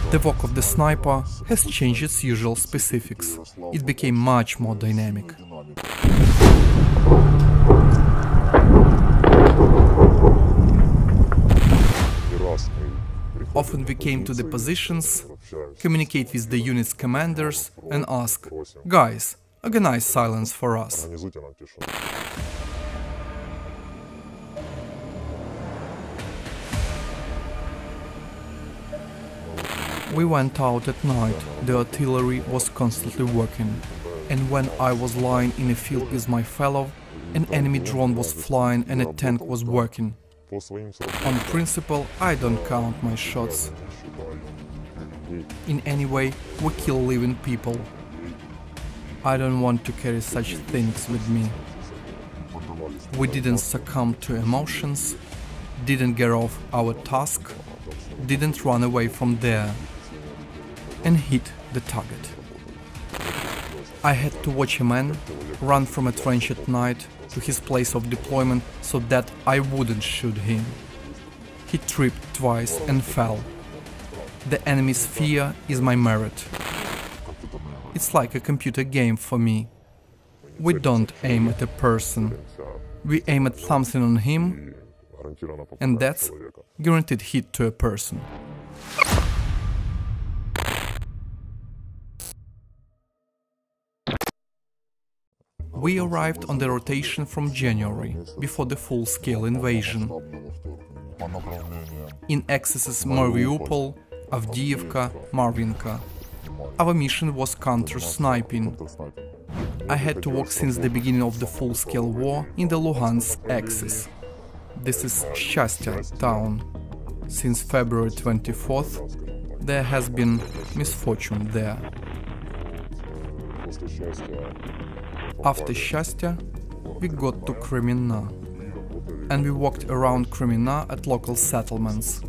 The work of the sniper has changed its usual specifics. It became much more dynamic. Often we came to the positions, communicate with the unit's commanders and ask, "Guys, organize silence for us." We went out at night, the artillery was constantly working, and when I was lying in a field with my fellow, an enemy drone was flying and a tank was working. On principle, I don't count my shots. In any way, we kill living people. I don't want to carry such things with me. We didn't succumb to emotions, didn't get off our task, didn't run away from there, and hit the target. I had to watch a man run from a trench at night to his place of deployment so that I wouldn't shoot him. He tripped twice and fell. The enemy's fear is my merit. It's like a computer game for me. We don't aim at a person. We aim at something on him, and that's guaranteed hit to a person. We arrived on the rotation from January, before the full-scale invasion. In accesses Mariupol, Avdiivka, Marvinka. Our mission was counter-sniping. I had to work since the beginning of the full-scale war in the Luhansk axis. This is Shastya town. Since February 24th, there has been misfortune there. After Shastya, we got to Kremina, and we walked around Kremina at local settlements.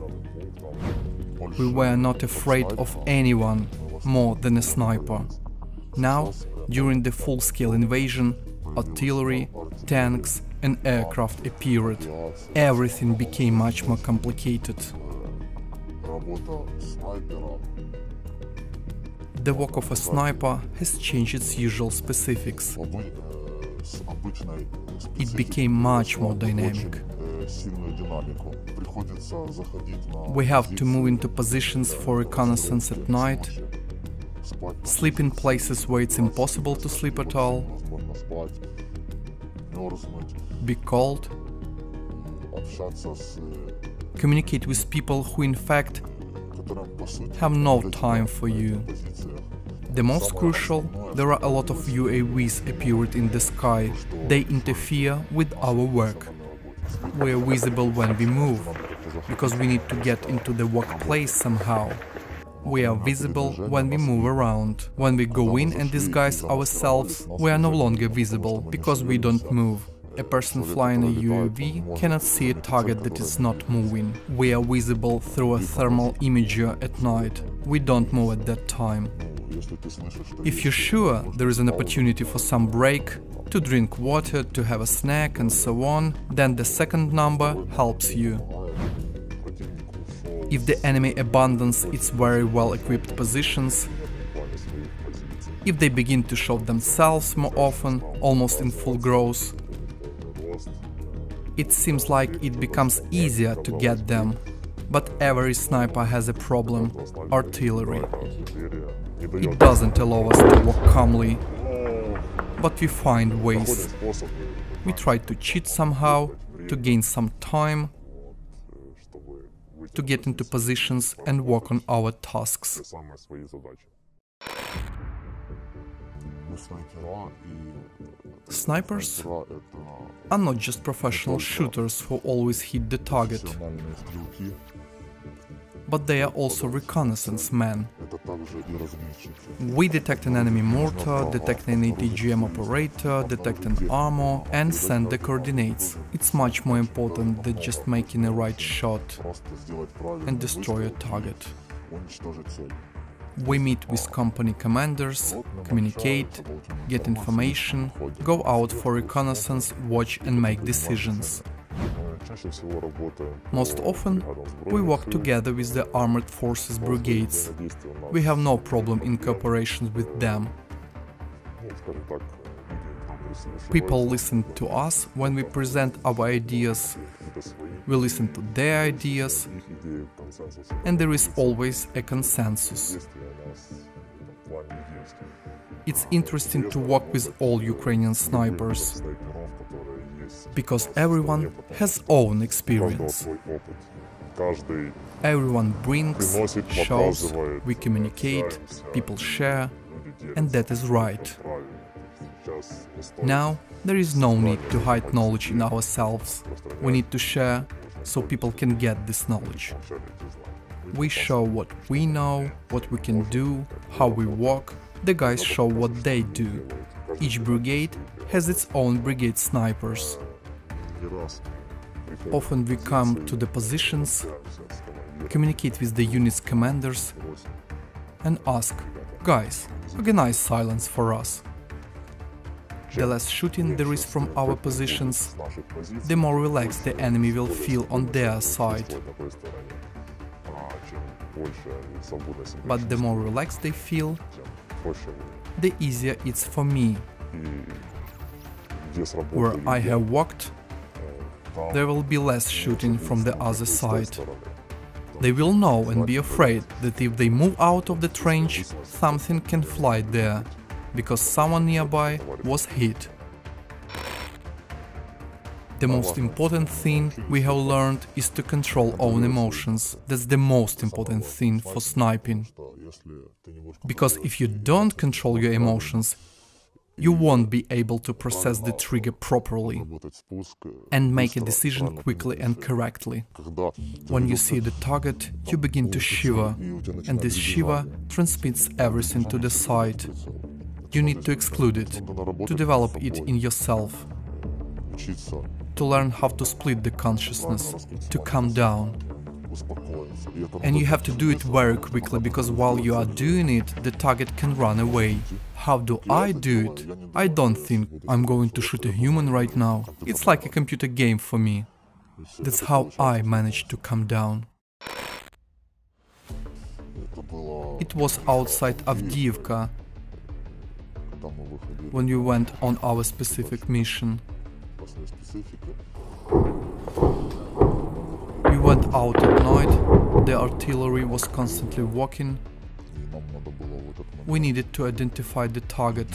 We were not afraid of anyone more than a sniper. Now, during the full-scale invasion, artillery, tanks and aircraft appeared. Everything became much more complicated. The work of a sniper has changed its usual specifics. It became much more dynamic. We have to move into positions for reconnaissance at night, sleep in places where it's impossible to sleep at all, be cold, communicate with people who in fact have no time for you. The most crucial, there are a lot of UAVs appeared in the sky. They interfere with our work. We are visible when we move, because we need to get into the workplace somehow. We are visible when we move around. When we go in and disguise ourselves, we are no longer visible, because we don't move. A person flying a UAV cannot see a target that is not moving. We are visible through a thermal imager at night. We don't move at that time. If you're sure there is an opportunity for some break, to drink water, to have a snack and so on, then the second number helps you. If the enemy abandons its very well-equipped positions, if they begin to show themselves more often, almost in full growth, it seems like it becomes easier to get them. But every sniper has a problem – artillery. It doesn't allow us to walk calmly, but we find ways. We try to cheat somehow, to gain some time, to get into positions and work on our tasks. Snipers are not just professional shooters who always hit the target, but they are also reconnaissance men. We detect an enemy mortar, detect an ATGM operator, detect an armor and send the coordinates. It's much more important than just making a right shot and destroy a target. We meet with company commanders, communicate, get information, go out for reconnaissance, watch and make decisions. Most often, we work together with the armored forces brigades. We have no problem in cooperation with them. People listen to us when we present our ideas. We listen to their ideas, and there is always a consensus. It's interesting to work with all Ukrainian snipers, because everyone has own experience. Everyone brings, shows, we communicate, people share, and that is right. Now, there is no need to hide knowledge in ourselves. We need to share, so people can get this knowledge. We show what we know, what we can do, how we work. The guys show what they do. Each brigade has its own brigade snipers. Often we come to the positions, communicate with the unit's commanders, and ask, guys, organize silence for us. The less shooting there is from our positions, the more relaxed the enemy will feel on their side. But the more relaxed they feel, the easier it's for me. Where I have worked, there will be less shooting from the other side. They will know and be afraid that if they move out of the trench, something can fly there, because someone nearby was hit. The most important thing we have learned is to control own emotions. That's the most important thing for sniping. Because if you don't control your emotions, you won't be able to process the trigger properly and make a decision quickly and correctly. When you see the target, you begin to shiver, and this shiver transmits everything to the side. You need to exclude it, to develop it in yourself, to learn how to split the consciousness, to calm down. And you have to do it very quickly, because while you are doing it, the target can run away. How do I do it? I don't think I'm going to shoot a human right now. It's like a computer game for me. That's how I managed to calm down. It was outside Avdiivka when we went on our specific mission. We went out at night, the artillery was constantly walking. We needed to identify the target.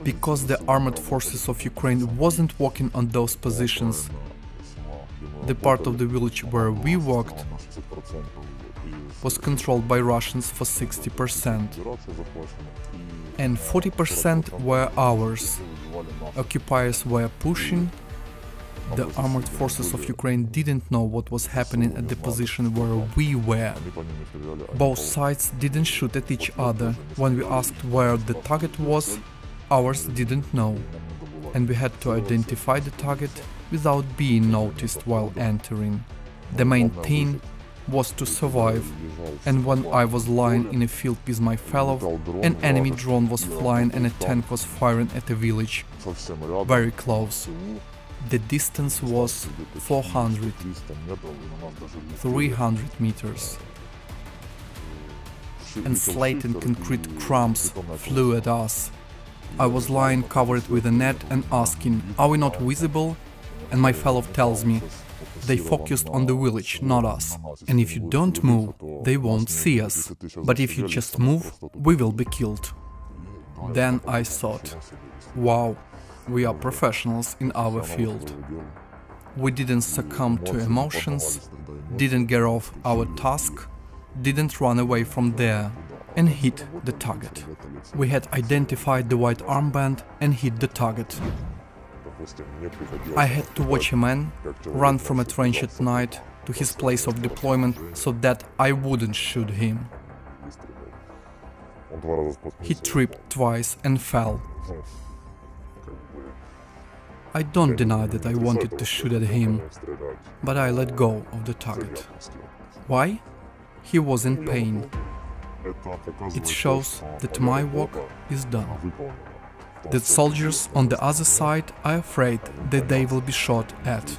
Because the armored forces of Ukraine wasn't walking on those positions, the part of the village where we walked was controlled by Russians for 60%. And 40% were ours. Occupiers were pushing. The armored forces of Ukraine didn't know what was happening at the position where we were. Both sides didn't shoot at each other. When we asked where the target was, ours didn't know. And we had to identify the target without being noticed while entering. The main thing was to survive, and when I was lying in a field with my fellow, an enemy drone was flying and a tank was firing at a village, very close. The distance was 400, 300 meters, and slate and concrete crumbs flew at us. I was lying covered with a net and asking, are we not visible? And my fellow tells me, they focused on the village, not us. And if you don't move, they won't see us. But if you just move, we will be killed. Then I thought, wow, we are professionals in our field. We didn't succumb to emotions, didn't get off our task, didn't run away from there, and hit the target. We had identified the white armband and hit the target. I had to watch a man run from a trench at night to his place of deployment so that I wouldn't shoot him. He tripped twice and fell. I don't deny that I wanted to shoot at him, but I let go of the target. Why? He was in pain. It shows that my work is done. that soldiers on the other side are afraid that they will be shot at.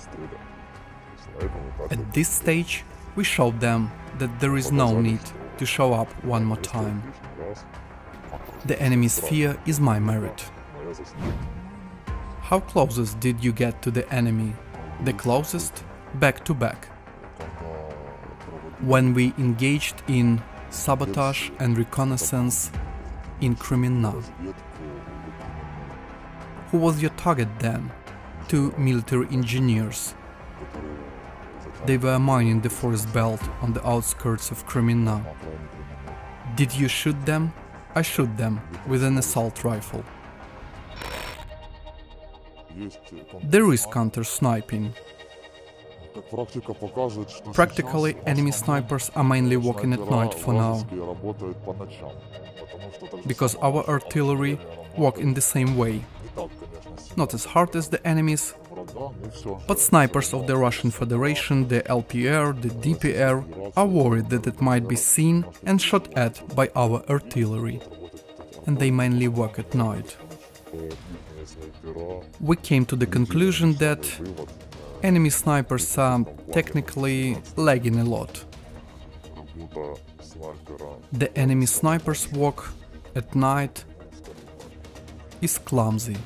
At this stage, we showed them that there is no need to show up one more time. The enemy's fear is my merit. How closest did you get to the enemy? The closest? Back to back. When we engaged in sabotage and reconnaissance in Crimea. Who was your target then? 2 military engineers. They were mining the forest belt on the outskirts of Crimea. Did you shoot them? I shot them with an assault rifle. There is counter-sniping. Practically, enemy snipers are mainly working at night for now, because our artillery work in the same way. Not as hard as the enemies, but snipers of the Russian Federation, the LPR, the DPR, are worried that it might be seen and shot at by our artillery, and they mainly work at night. We came to the conclusion that enemy snipers are technically lagging a lot. The enemy snipers' work at night is clumsy.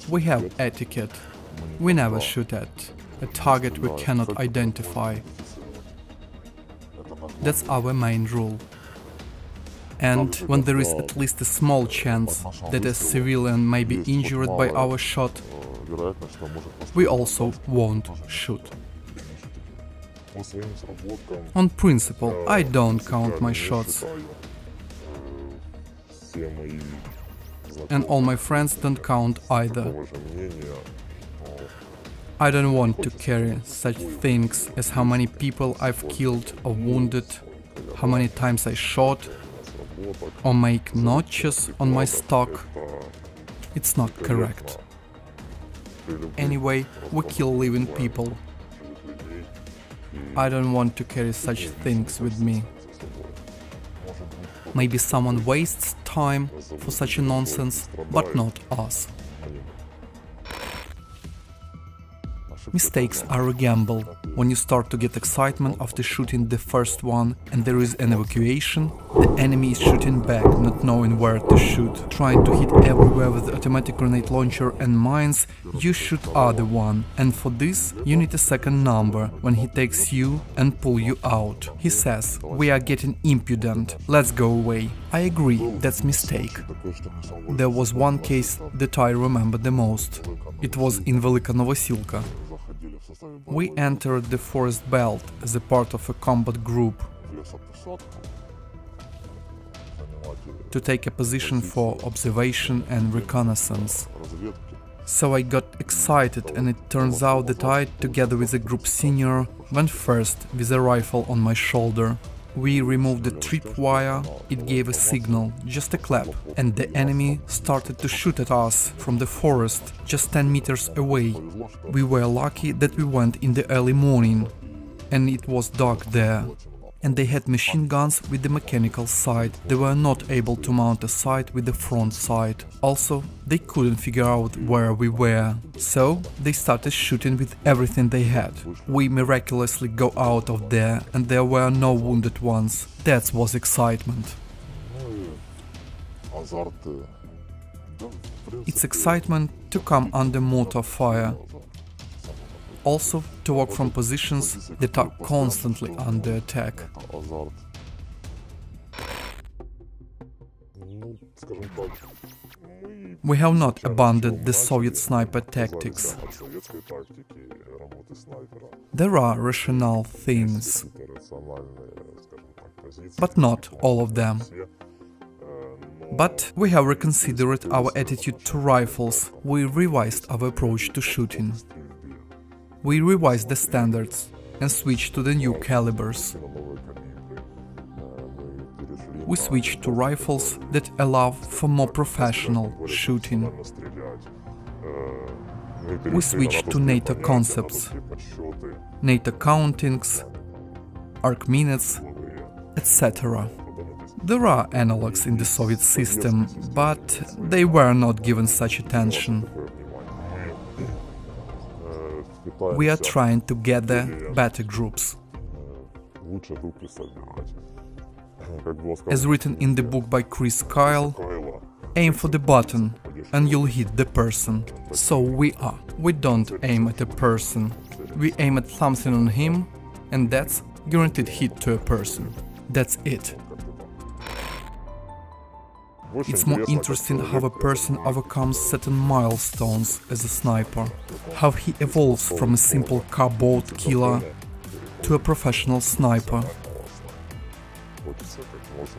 We have etiquette. We never shoot at a target we cannot identify. That's our main rule. And when there is at least a small chance that a civilian may be injured by our shot, we also won't shoot. On principle, I don't count my shots. And all my friends don't count either. I don't want to carry such things as how many people I've killed or wounded, how many times I shot, or make notches on my stock. It's not correct. Anyway, we kill living people. I don't want to carry such things with me. Maybe someone wastes time for such a nonsense, but not us. Mistakes are a gamble. When you start to get excitement after shooting the first one and there is an evacuation, the enemy is shooting back, not knowing where to shoot. Trying to hit everywhere with automatic grenade launcher and mines, you shoot other one, and for this you need a second number when he takes you and pull you out. He says, "We are getting impudent, let's go away." I agree, that's mistake. There was one case that I remember the most. It was in Velika Novosilka. We entered the forest belt as a part of a combat group to take a position for observation and reconnaissance. So I got excited, and it turns out that I, together with a group senior, went first with a rifle on my shoulder. We removed the tripwire, it gave a signal, just a clap, and the enemy started to shoot at us from the forest, just 10 meters away. We were lucky that we went in the early morning, and it was dark there. And they had machine guns with the mechanical side. They were not able to mount a sight with the front side. Also, they couldn't figure out where we were. So, they started shooting with everything they had. We miraculously go out of there, and there were no wounded ones. That was excitement. It's excitement to come under mortar fire. Also, to work from positions that are constantly under attack. We have not abandoned the Soviet sniper tactics. There are rational things, but not all of them. But we have reconsidered our attitude to rifles. We revised our approach to shooting. We revised the standards and switched to the new calibers. We switched to rifles that allow for more professional shooting. We switched to NATO concepts, NATO countings, arc minutes, etc. There are analogues in the Soviet system, but they were not given such attention. We are trying to gather better groups. As written in the book by Chris Kyle, aim for the button and you'll hit the person. So we don't aim at a person. We aim at something on him, and that's guaranteed hit to a person. That's it. It's more interesting how a person overcomes certain milestones as a sniper, how he evolves from a simple cardboard killer to a professional sniper.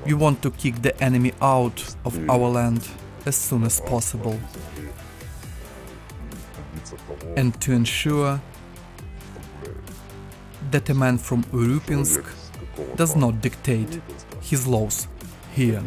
We want to kick the enemy out of our land as soon as possible, and to ensure that a man from Urupinsk does not dictate his laws here.